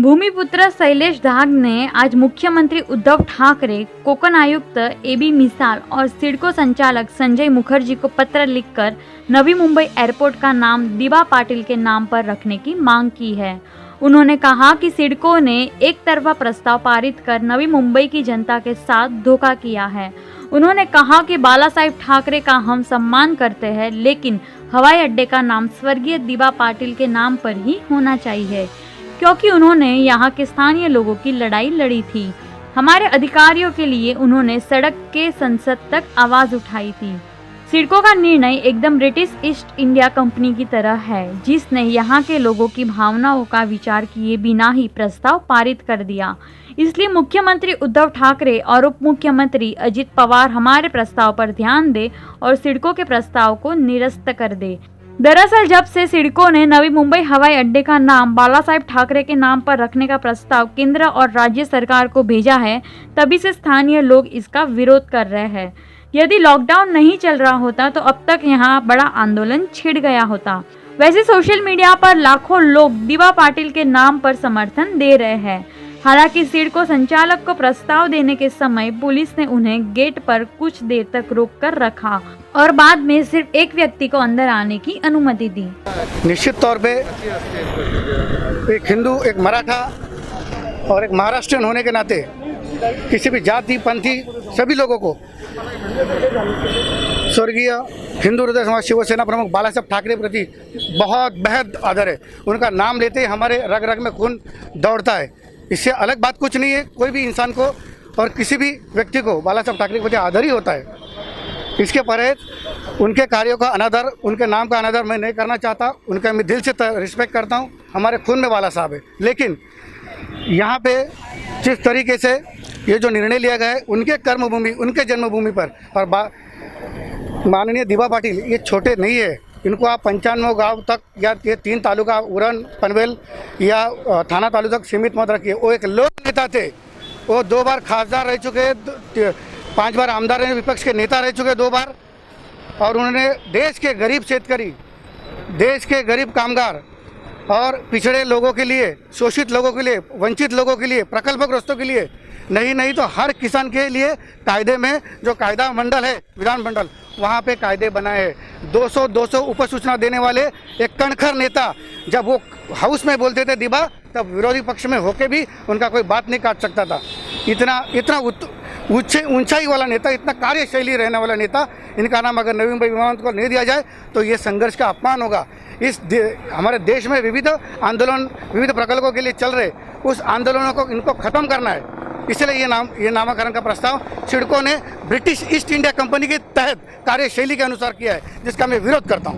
भूमिपुत्र शैलेश धाग ने आज मुख्यमंत्री उद्धव ठाकरे, कोकण आयुक्त AB मिसाल और सिडको संचालक संजय मुखर्जी को पत्र लिखकर नवी मुंबई एयरपोर्ट का नाम दिबा पाटिल के नाम पर रखने की मांग की है। उन्होंने कहा कि सिडको ने एक तरफा प्रस्ताव पारित कर नवी मुंबई की जनता के साथ धोखा किया है। उन्होंने कहा कि बाला साहेब ठाकरे का हम सम्मान करते हैं, लेकिन हवाई अड्डे का नाम स्वर्गीय दिबा पाटिल के नाम पर ही होना चाहिए, क्योंकि उन्होंने यहाँ के स्थानीय लोगों की लड़ाई लड़ी थी। हमारे अधिकारियों के लिए उन्होंने सड़क के संसद तक आवाज उठाई थी। सिडको का निर्णय एकदम ब्रिटिश ईस्ट इंडिया कंपनी की तरह है, जिसने यहाँ के लोगों की भावनाओं का विचार किए बिना ही प्रस्ताव पारित कर दिया। इसलिए मुख्यमंत्री उद्धव ठाकरे और उप मुख्यमंत्री अजित पवार हमारे प्रस्ताव पर ध्यान दे और सिडको के प्रस्ताव को निरस्त कर दे। दरअसल जब से सिडको ने नवी मुंबई हवाई अड्डे का नाम बाला साहेब ठाकरे के नाम पर रखने का प्रस्ताव केंद्र और राज्य सरकार को भेजा है, तभी से स्थानीय लोग इसका विरोध कर रहे हैं। यदि लॉकडाउन नहीं चल रहा होता तो अब तक यहाँ बड़ा आंदोलन छिड़ गया होता। वैसे सोशल मीडिया पर लाखों लोग दिबा पाटिल के नाम पर समर्थन दे रहे हैं। हालांकि सिडको संचालक को प्रस्ताव देने के समय पुलिस ने उन्हें गेट पर कुछ देर तक रोक कर रखा और बाद में सिर्फ एक व्यक्ति को अंदर आने की अनुमति दी। निश्चित तौर पे एक हिंदू, एक मराठा और एक महाराष्ट्रियन होने के नाते किसी भी जाति पंथी सभी लोगों को स्वर्गीय हिंदू हृदय समाज शिवसेना प्रमुख बाला साहब ठाकरे प्रति बहुत बेहद आदर है। उनका नाम लेते ही हमारे रग रग में खून दौड़ता है। इससे अलग बात कुछ नहीं है। कोई भी इंसान को और किसी भी व्यक्ति को बाला साहब ठाकरे के प्रति आदर ही होता है। इसके परहेज उनके कार्यों का अनादर, उनके नाम का अनादर मैं नहीं करना चाहता। उनका मैं दिल से रिस्पेक्ट करता हूँ। हमारे खून में बाला साहब है। लेकिन यहाँ पे जिस तरीके से ये जो निर्णय लिया गया है उनके कर्मभूमि, उनके जन्मभूमि पर, और माननीय दिबा पाटिल ये छोटे नहीं है। इनको आप 95 गांव तक या ये 3 तालुका उरण, पनवेल या थाना तालुका तक सीमित मत रखिए। वो एक लोक नेता थे। वो 2 बार खासदार रह चुके, 5 बार आमदार रहे, विपक्ष के नेता रह चुके 2 बार। और उन्होंने देश के गरीब शेतकरी, देश के गरीब कामगार और पिछड़े लोगों के लिए, शोषित लोगों के लिए, वंचित लोगों के लिए, प्रकल्पग्रस्तों के लिए नहीं तो हर किसान के लिए कायदे में जो कायदा मंडल है, विधान मंडल, वहाँ पे कायदे बनाए हैं। 200 उपसूचना देने वाले एक कणखर नेता जब वो हाउस में बोलते थे दिबा, तब विरोधी पक्ष में होके भी उनका कोई बात नहीं काट सकता था। इतना ऊंचाई वाला नेता, इतना कार्यशैली रहने वाला नेता, इनका नाम अगर नवी मुंबई विमानतल को नहीं दिया जाए तो ये संघर्ष का अपमान होगा। हमारे देश में विविध आंदोलन, विविध प्रकल्पों के लिए चल रहे, उस आंदोलनों को इनको खत्म करना है। इसलिए ये नामकरण का प्रस्ताव सिडको ने ब्रिटिश ईस्ट इंडिया कंपनी के तहत कार्यशैली के अनुसार किया है, जिसका मैं विरोध करता हूँ।